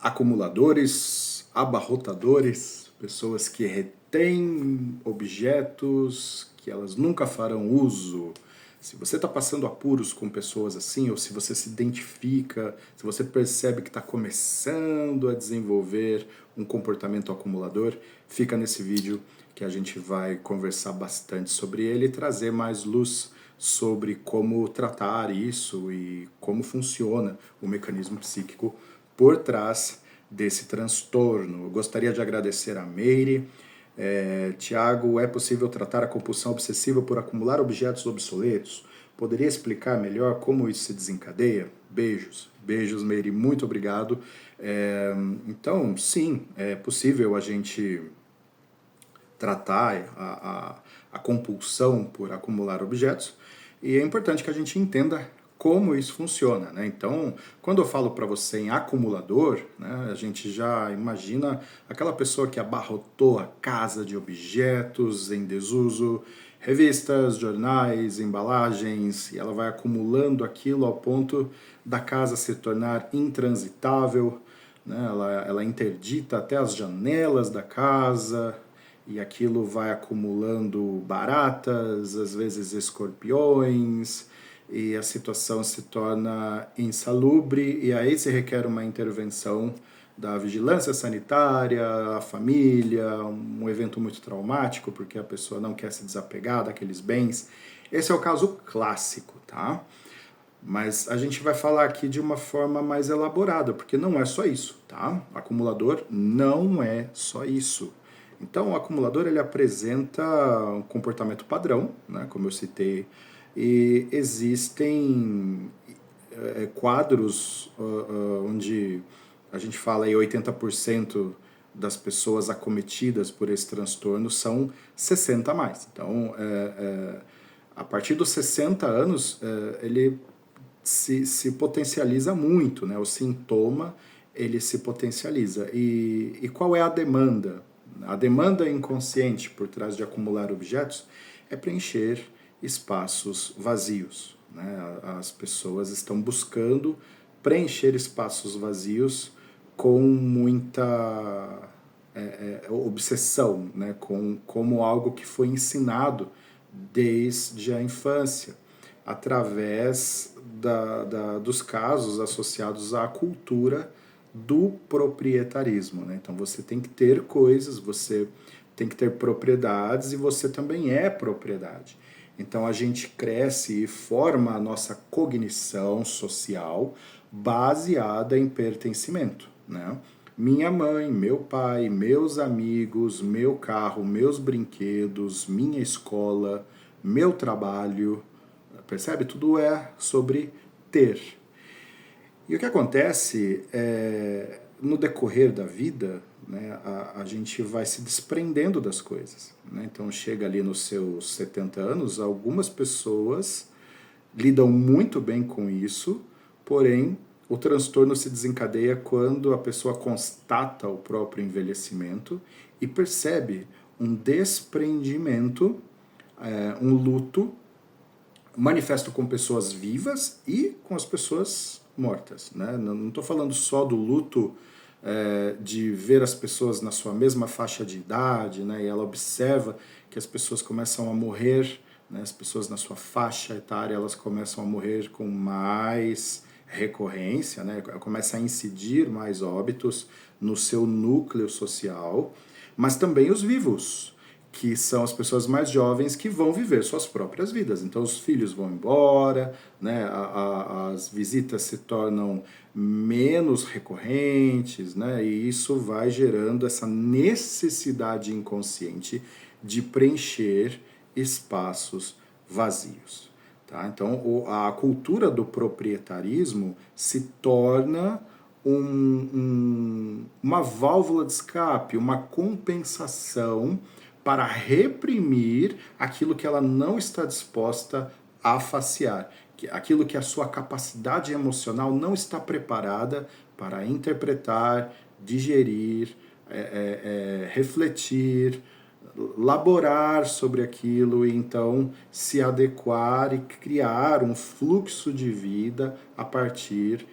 Acumuladores, abarrotadores, pessoas que retêm objetos que elas nunca farão uso. Se você está passando apuros com pessoas assim, ou se você se identifica, se você percebe que está começando a desenvolver um comportamento acumulador, fica nesse vídeo que a gente vai conversar bastante sobre ele e trazer mais luz sobre como tratar isso e como funciona o mecanismo psíquico por trás desse transtorno. Eu gostaria de agradecer a Meire. Tiago, é possível tratar a compulsão obsessiva por acumular objetos obsoletos? Poderia explicar melhor como isso se desencadeia? Beijos. Beijos, Meire. Muito obrigado. Então, sim, é possível a gente tratar a compulsão por acumular objetos, e é importante que a gente entenda como isso funciona, né? Então, quando eu falo para você em acumulador, né, a gente já imagina aquela pessoa que abarrotou a casa de objetos em desuso, revistas, jornais, embalagens, e ela vai acumulando aquilo ao ponto da casa se tornar intransitável, né? Ela interdita até as janelas da casa, e aquilo vai acumulando baratas, às vezes escorpiões, e a situação se torna insalubre, e aí se requer uma intervenção da vigilância sanitária, a família, um evento muito traumático, porque a pessoa não quer se desapegar daqueles bens. Esse é o caso clássico, tá? Mas a gente vai falar aqui de uma forma mais elaborada, porque não é só isso, tá? Acumulador não é só isso. Então, o acumulador ele apresenta um comportamento padrão, né, como eu citei, e existem quadros onde a gente fala aí 80% das pessoas acometidas por esse transtorno são 60 a mais. Então, a partir dos 60 anos, ele se potencializa muito, né? O sintoma ele se potencializa. E qual é a demanda? A demanda inconsciente por trás de acumular objetos é preencher espaços vazios, né? As pessoas estão buscando preencher espaços vazios com muita obsessão, né? Como algo que foi ensinado desde a infância, através dos casos associados à cultura do proprietarismo, né? Então você tem que ter coisas, você tem que ter propriedades e você também é propriedade. Então a gente cresce e forma a nossa cognição social baseada em pertencimento, né? Minha mãe, meu pai, meus amigos, meu carro, meus brinquedos, minha escola, meu trabalho, percebe? Tudo é sobre ter. E o que acontece é, no decorrer da vida, né, a gente vai se desprendendo das coisas, né? Então chega ali nos seus 70 anos, algumas pessoas lidam muito bem com isso, porém o transtorno se desencadeia quando a pessoa constata o próprio envelhecimento e percebe um desprendimento, um luto manifesto com pessoas vivas e com as pessoas mortas, né? Não estou falando só do luto de ver as pessoas na sua mesma faixa de idade, né? E ela observa que as pessoas começam a morrer, né? As pessoas na sua faixa etária elas começam a morrer com mais recorrência, né? Começa a incidir mais óbitos no seu núcleo social, mas também os vivos, que são as pessoas mais jovens que vão viver suas próprias vidas. Então os filhos vão embora, né? As visitas se tornam menos recorrentes, né? E isso vai gerando essa necessidade inconsciente de preencher espaços vazios. Tá? Então a cultura do proprietarismo se torna uma válvula de escape, uma compensação para reprimir aquilo que ela não está disposta a facear, aquilo que a sua capacidade emocional não está preparada para interpretar, digerir, refletir, laborar sobre aquilo e então se adequar e criar um fluxo de vida a partir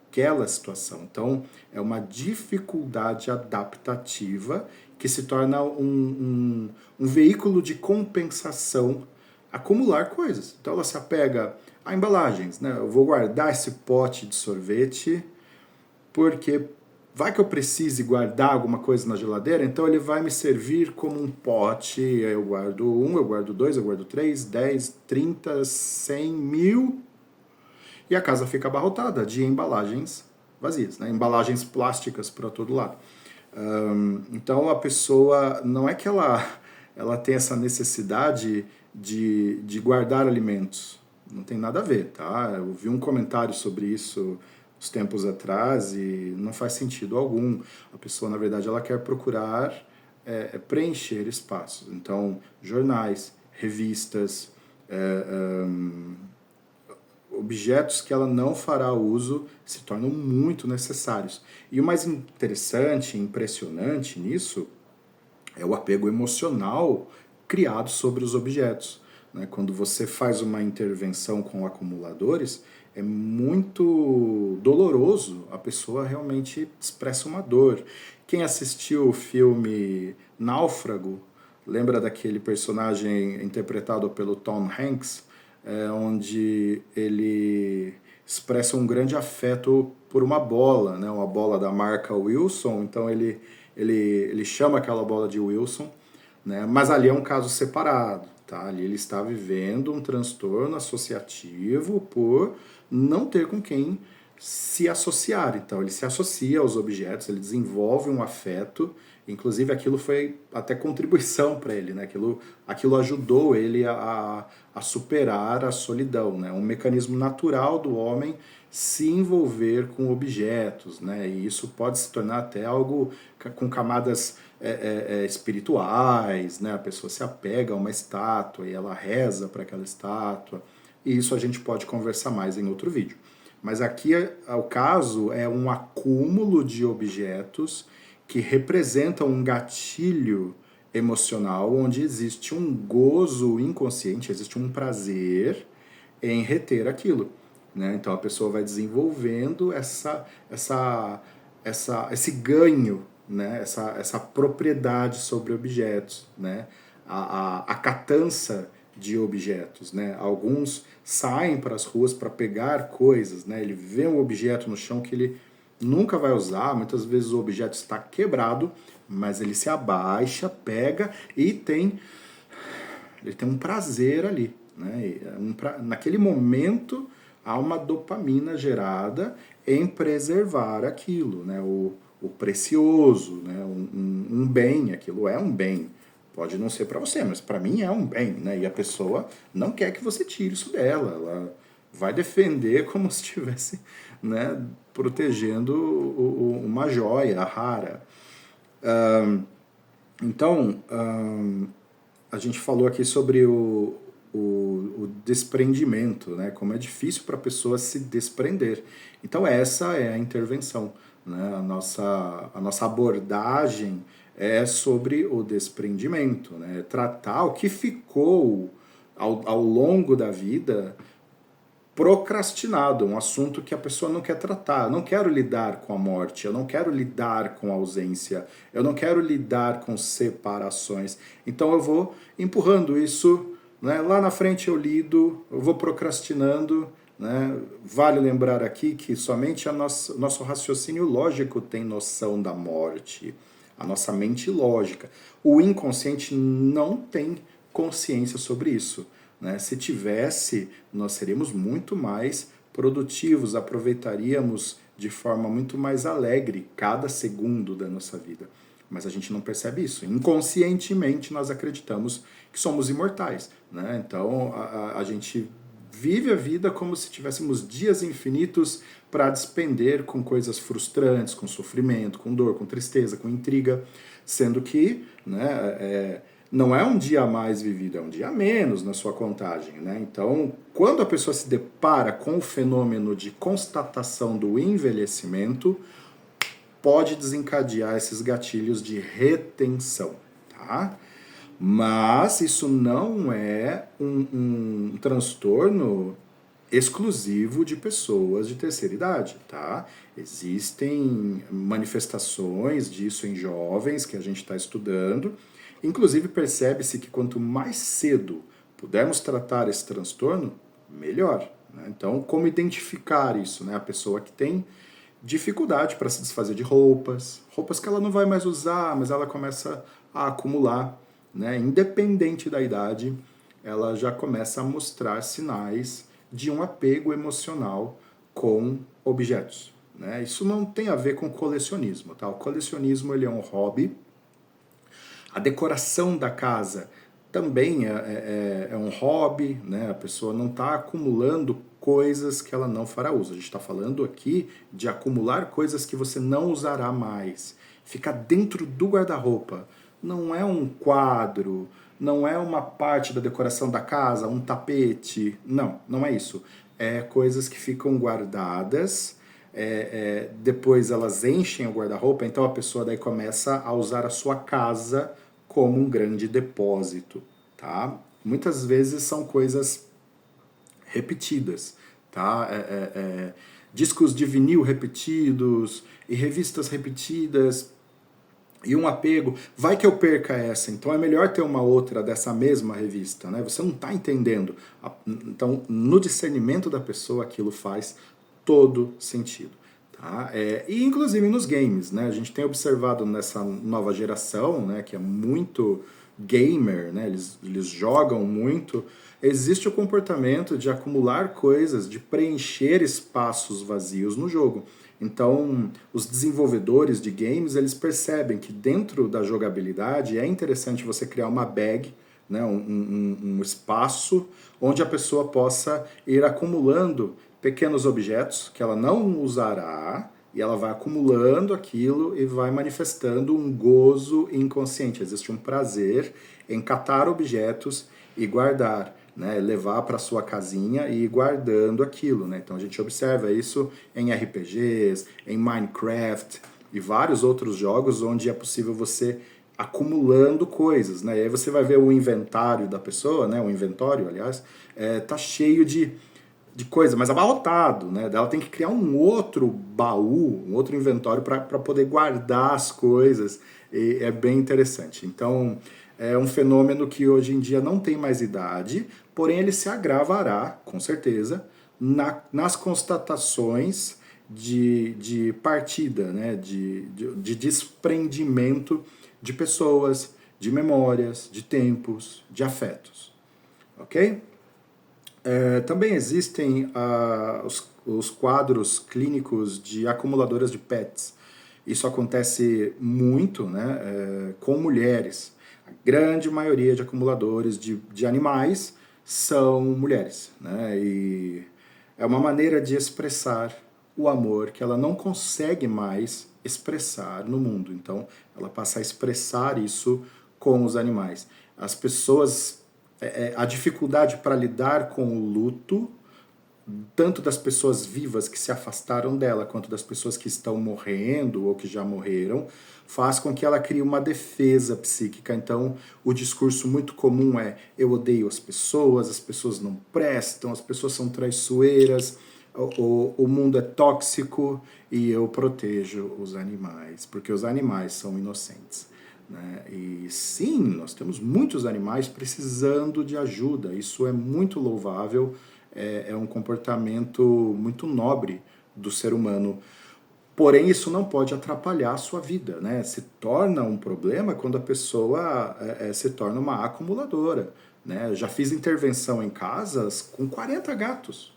aquela situação. Então, é uma dificuldade adaptativa que se torna um veículo de compensação acumular coisas. Então, ela se apega a embalagens, né? Eu vou guardar esse pote de sorvete porque vai que eu precise guardar alguma coisa na geladeira, então ele vai me servir como um pote. Eu guardo 1, eu guardo 2, eu guardo 3, 10, 30, 100, 1000 e a casa fica abarrotada de embalagens vazias, né? Embalagens plásticas para todo lado. Então a pessoa, não é que ela tem essa necessidade de guardar alimentos, não tem nada a ver, tá? Eu vi um comentário sobre isso uns tempos atrás e não faz sentido algum. A pessoa, na verdade, ela quer procurar preencher espaços. Então, jornais, revistas, objetos que ela não fará uso se tornam muito necessários. E o mais interessante, impressionante nisso é o apego emocional criado sobre os objetos. Né? Quando você faz uma intervenção com acumuladores, é muito doloroso, a pessoa realmente expressa uma dor. Quem assistiu o filme Náufrago, lembra daquele personagem interpretado pelo Tom Hanks, onde ele expressa um grande afeto por uma bola, né? Uma bola da marca Wilson, então ele chama aquela bola de Wilson, né? Mas ali é um caso separado, tá? Ali ele está vivendo um transtorno associativo por não ter com quem se associar. Então ele se associa aos objetos, ele desenvolve um afeto, inclusive aquilo foi até contribuição para ele, né? Aquilo ajudou ele a superar a solidão, né? Um mecanismo natural do homem se envolver com objetos, né? E isso pode se tornar até algo com camadas espirituais, né? A pessoa se apega a uma estátua e ela reza para aquela estátua, e isso a gente pode conversar mais em outro vídeo. Mas aqui o caso é um acúmulo de objetos que representam um gatilho emocional onde existe um gozo inconsciente, existe um prazer em reter aquilo. Né? Então a pessoa vai desenvolvendo esse ganho, né? essa propriedade sobre objetos, né? a catança de objetos, né? Alguns saem para as ruas para pegar coisas, né? Ele vê um objeto no chão que ele nunca vai usar, muitas vezes o objeto está quebrado, mas ele se abaixa, pega e ele tem um prazer ali, né? Naquele momento há uma dopamina gerada em preservar aquilo, né? O precioso, né? Um bem, aquilo é um bem. Pode não ser para você, mas para mim é um bem, né? E a pessoa não quer que você tire isso dela. Ela vai defender como se estivesse, né, protegendo uma joia rara. Então, a gente falou aqui sobre o desprendimento, né? Como é difícil para a pessoa se desprender. Então, essa é a intervenção, né? A nossa abordagem é sobre o desprendimento, né? Tratar o que ficou ao longo da vida procrastinado, um assunto que a pessoa não quer tratar. Eu não quero lidar com a morte, eu não quero lidar com a ausência, eu não quero lidar com separações. Então eu vou empurrando isso, né? Lá na frente eu lido, eu vou procrastinando. Né? Vale lembrar aqui que somente nosso raciocínio lógico tem noção da morte. A nossa mente lógica. O inconsciente não tem consciência sobre isso. Né? Se tivesse, nós seríamos muito mais produtivos, aproveitaríamos de forma muito mais alegre cada segundo da nossa vida. Mas a gente não percebe isso. Inconscientemente nós acreditamos que somos imortais. Né? Então a gente vive a vida como se tivéssemos dias infinitos para despender com coisas frustrantes, com sofrimento, com dor, com tristeza, com intriga, sendo que, né, não é um dia a mais vivido, é um dia a menos na sua contagem. Né? Então, quando a pessoa se depara com o fenômeno de constatação do envelhecimento, pode desencadear esses gatilhos de retenção. Tá? Mas isso não é um transtorno exclusivo de pessoas de terceira idade, tá? Existem manifestações disso em jovens que a gente está estudando. Inclusive, percebe-se que quanto mais cedo pudermos tratar esse transtorno, melhor, né? Então, como identificar isso, né? A pessoa que tem dificuldade para se desfazer de roupas, roupas que ela não vai mais usar, mas ela começa a acumular, né? Independente da idade, ela já começa a mostrar sinais de um apego emocional com objetos, né? Isso não tem a ver com colecionismo, tá? O colecionismo ele é um hobby. A decoração da casa também é um hobby, né? A pessoa não está acumulando coisas que ela não fará uso. A gente está falando aqui de acumular coisas que você não usará mais. Ficar dentro do guarda-roupa. Não é um quadro, não é uma parte da decoração da casa, um tapete. Não, não é isso. É coisas que ficam guardadas. Depois elas enchem o guarda-roupa, então a pessoa daí começa a usar a sua casa como um grande depósito, tá? Muitas vezes são coisas repetidas, tá? Discos de vinil repetidos e revistas repetidas e um apego. Vai que eu perca essa, então é melhor ter uma outra dessa mesma revista, né? Você não está entendendo. Então, no discernimento da pessoa, aquilo faz todo sentido. Tá? E inclusive nos games, né? A gente tem observado nessa nova geração, né, que é muito gamer, né? Eles jogam muito. Existe o comportamento de acumular coisas, de preencher espaços vazios no jogo. Então, os desenvolvedores de games, eles percebem que dentro da jogabilidade é interessante você criar uma bag, né, um espaço onde a pessoa possa ir acumulando pequenos objetos que ela não usará e ela vai acumulando aquilo e vai manifestando um gozo inconsciente. Existe um prazer em catar objetos e guardar, né? Levar para sua casinha e ir guardando aquilo, né? Então a gente observa isso em RPGs, em Minecraft e vários outros jogos onde é possível você acumulando coisas, né? E aí você vai ver o inventário da pessoa, né? O inventório, aliás, tá cheio de coisa, mas abarrotado, né? Ela tem que criar um outro baú, um outro inventório para poder guardar as coisas. E é bem interessante. Então, é um fenômeno que hoje em dia não tem mais idade, porém ele se agravará, com certeza, nas constatações de partida, né? De desprendimento de pessoas, de memórias, de tempos, de afetos. Ok? Também existem os quadros clínicos de acumuladoras de PETs. Isso acontece muito, né, com mulheres. A grande maioria de acumuladores de animais são mulheres, né, e é uma maneira de expressar o amor que ela não consegue mais expressar no mundo. Então, ela passa a expressar isso com os animais. As pessoas a dificuldade para lidar com o luto, tanto das pessoas vivas que se afastaram dela, quanto das pessoas que estão morrendo ou que já morreram, faz com que ela crie uma defesa psíquica. Então, o discurso muito comum é: eu odeio as pessoas não prestam, as pessoas são traiçoeiras, o mundo é tóxico e eu protejo os animais, porque os animais são inocentes. Né? E sim, nós temos muitos animais precisando de ajuda, isso é muito louvável, é um comportamento muito nobre do ser humano. Porém, isso não pode atrapalhar a sua vida, né? Se torna um problema quando a pessoa se torna uma acumuladora. Né? Eu já fiz intervenção em casas com 40 gatos.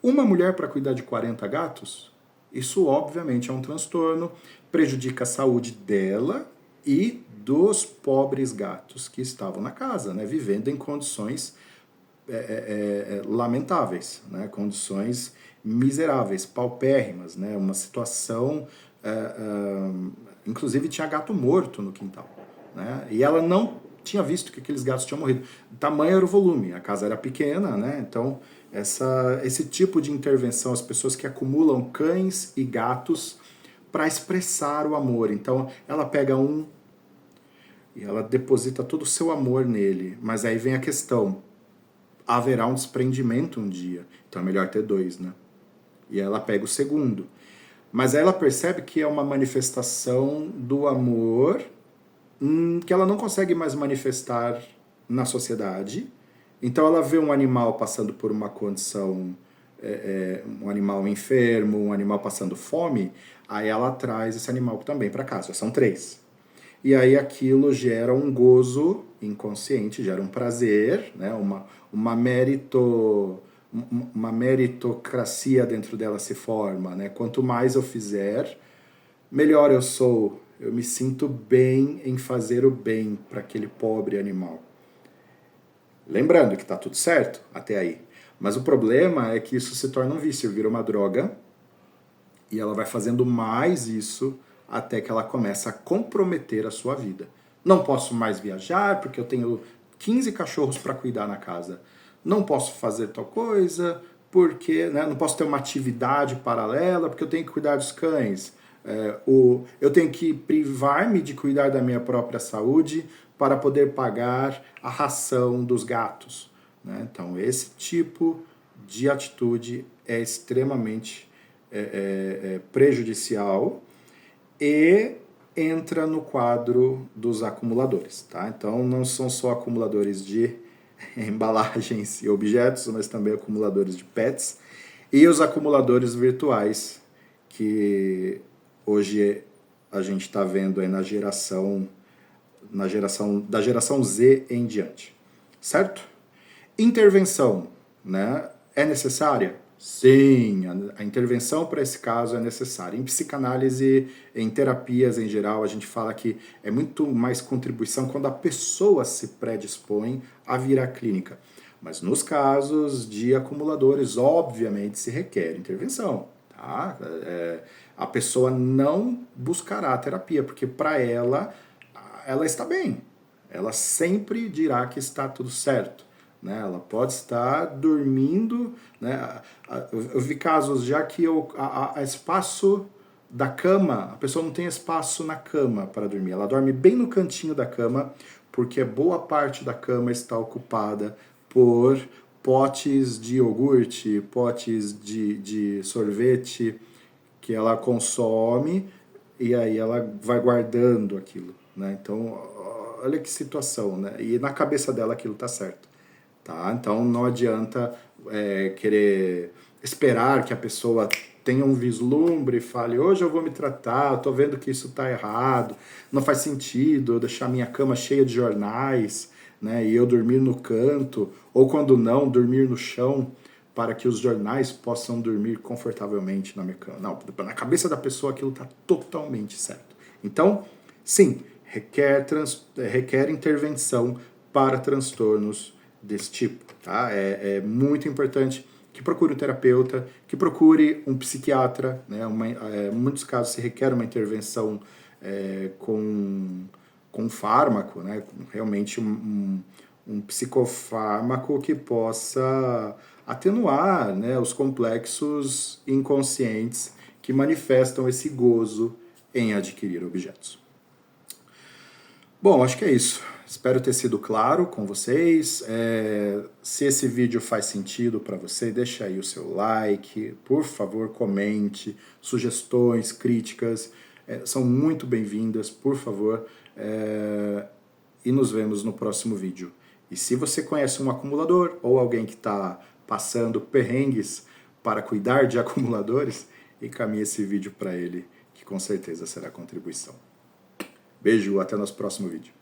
Uma mulher para cuidar de 40 gatos? Isso obviamente é um transtorno, prejudica a saúde dela e dos pobres gatos que estavam na casa, né, vivendo em condições lamentáveis, né, condições miseráveis, paupérrimas, né, uma situação, inclusive tinha gato morto no quintal, né, e ela não tinha visto que aqueles gatos tinham morrido. O tamanho era o volume, a casa era pequena, né, então esse tipo de intervenção, as pessoas que acumulam cães e gatos para expressar o amor. Então, ela pega um e ela deposita todo o seu amor nele. Mas aí vem a questão: haverá um desprendimento um dia. Então é melhor ter 2, né? E ela pega o segundo. Mas aí ela percebe que é uma manifestação do amor que ela não consegue mais manifestar na sociedade. Então ela vê um animal passando por uma condição, um animal enfermo, um animal passando fome, aí ela traz esse animal também para casa. Já são 3. E aí aquilo gera um gozo inconsciente, gera um prazer, né? uma meritocracia dentro dela se forma, né? Quanto mais eu fizer, melhor eu sou. Eu me sinto bem em fazer o bem para aquele pobre animal. Lembrando que está tudo certo até aí. Mas o problema é que isso se torna um vício, vira uma droga, e ela vai fazendo mais isso até que ela começa a comprometer a sua vida. Não posso mais viajar porque eu tenho 15 cachorros para cuidar na casa. Não posso fazer tal coisa porque, né, não posso ter uma atividade paralela porque eu tenho que cuidar dos cães. Eu tenho que privar-me de cuidar da minha própria saúde para poder pagar a ração dos gatos, né? Então, esse tipo de atitude é extremamente prejudicial e entra no quadro dos acumuladores, tá? Então, não são só acumuladores de embalagens e objetos, mas também acumuladores de pets e os acumuladores virtuais que hoje a gente está vendo aí da geração Z em diante, certo? Intervenção, né? É necessária? Sim, a intervenção para esse caso é necessária. Em psicanálise, em terapias em geral, a gente fala que é muito mais contribuição quando a pessoa se predispõe a vir à clínica. Mas nos casos de acumuladores, obviamente, se requer intervenção. Tá? A pessoa não buscará a terapia, porque para ela está bem. Ela sempre dirá que está tudo certo. Né? Ela pode estar dormindo. Né? Eu vi casos já que a espaço da cama, a pessoa não tem espaço na cama para dormir. Ela dorme bem no cantinho da cama, porque boa parte da cama está ocupada por potes de iogurte, potes de sorvete que ela consome e aí ela vai guardando aquilo. Né? Então, olha que situação. Né? E na cabeça dela aquilo está certo. Tá? Então não adianta querer esperar que a pessoa tenha um vislumbre e fale, hoje eu vou me tratar, eu tô vendo que isso está errado, não faz sentido eu deixar minha cama cheia de jornais, né, e eu dormir no canto, ou quando não, dormir no chão, para que os jornais possam dormir confortavelmente na minha cama. Não, na cabeça da pessoa aquilo está totalmente certo. Então, sim, requer intervenção para transtornos desse tipo, tá? É muito importante que procure um terapeuta, que procure um psiquiatra, né? Em muitos casos se requer uma intervenção com fármaco, né? Realmente um psicofármaco que possa atenuar, né, os complexos inconscientes que manifestam esse gozo em adquirir objetos. Bom, acho que é isso. Espero ter sido claro com vocês. Se esse vídeo faz sentido para você, deixa aí o seu like. Por favor, comente. Sugestões, críticas são muito bem-vindas, por favor. E nos vemos no próximo vídeo. E se você conhece um acumulador ou alguém que está passando perrengues para cuidar de acumuladores, encaminhe esse vídeo para ele, que com certeza será contribuição. Beijo, até nosso próximo vídeo.